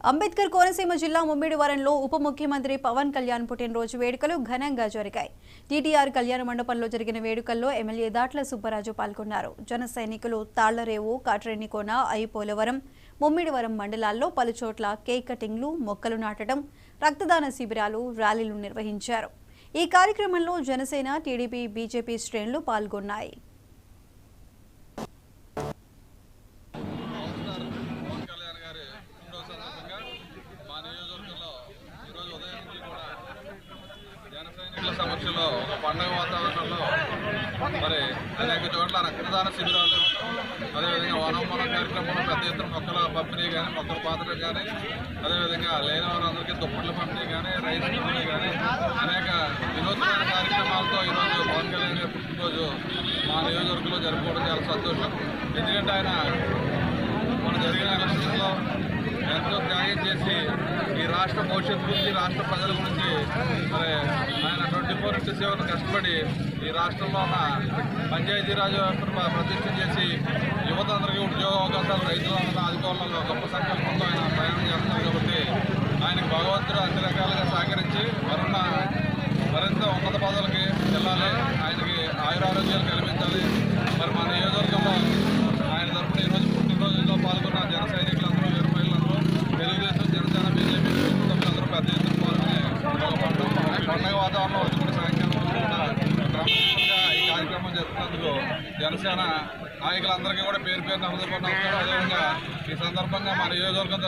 అంబేద్కర్ కోనసీమ జిల్లా ముమ్మిడివరంలో ఉప ముఖ్యమంత్రి పవన్ కళ్యాణ్ పుట్టినరోజు వేడుకలు ఘనంగా జరిగాయి. టీటీఆర్ కళ్యాణ మండపంలో జరిగిన వేడుకల్లో ఎమ్మెల్యే దాట్ల సుబ్బరాజు పాల్గొన్నారు. జన సైనికులు తాళ్లరేవు, కాట్రేనికోన, ఐపోలవరం, ముమ్మిడివరం మండలాల్లో పలుచోట్ల కేక్ కటింగ్లు, మొక్కలు నాటడం, రక్తదాన శిబిరాలు, ర్యాలీలు నిర్వహించారు. ఈ కార్యక్రమంలో జనసేన, టీడీపీ, బీజేపీ శ్రేణులు పాల్గొన్నాయి. సమక్షంలో ఒక పండుగ వాతావరణంలో మరి అనేక చోట్ల రక్తదాన శిబిరాలు, అదేవిధంగా వనం కార్యక్రమంలో పెద్ద ఎత్తున మొక్కల పంపిణీ కానీ, మొక్కల పాత్రలు కానీ, అదేవిధంగా లేని వారందరికీ దుప్పట్ల పంపిణీ కానీ, రైతు పంపిణీ కానీ అనేక వినూత్నమైన కార్యక్రమాలతో ఈరోజు పవన్ కళ్యాణ్ గారి పుట్టినరోజు మా నియోజకవర్గంలో జరుపుకోవడం చాలా సంతోషం. ఎందుకంటే ఆయన మన జరిగిన ఎలక్షన్స్లో ఎంతో త్యాగం చేసి ఈ రాష్ట్ర భవిష్యత్తు గురించి, రాష్ట్ర ప్రజల గురించి మరి ఆయన 24/7 కష్టపడి ఈ రాష్ట్రంలో ఉన్న పంచాయతీరాజ్ వ్యవస్థను ప్రతిష్ఠ చేసి యువత అందరికీ ఉద్యోగ అవకాశాలు, రైతులను ఆదుకోవాలని గొప్ప సంకల్పంతో ఆయన ప్రయాణం చేస్తున్నారు. కాబట్టి ఆయనకు భగవంతుడు అన్ని రకాలుగా సహకరించి మరింత ఉన్నత పదవులకి వెళ్ళాలి, ఆయనకి ఆయురారోగ్యాలు కల్పించాలి. మరి మన నియోజకవర్గంలో ఆయన తరఫున ఈరోజు పుట్టినరోజులో పాల్గొన్న జన సైనికులందరూ, వీర మహిళలందరూ, తెలుగుదేశం, జనసేన, బీజేపీ సభ్యులందరూ పెద్ద ఎత్తున పాల్గొని పండుగ వాతావరణంలో కూడా సాయంకాలం కూడా క్రమశిక్షణగా ఈ కార్యక్రమం జరుపుతున్నందుకు జనసేన నాయకులందరికీ కూడా పేరు పేరున హృదయపూర్వక నమస్కారం. అదేవిధంగా ఈ సందర్భంగా మన నియోజకవర్గం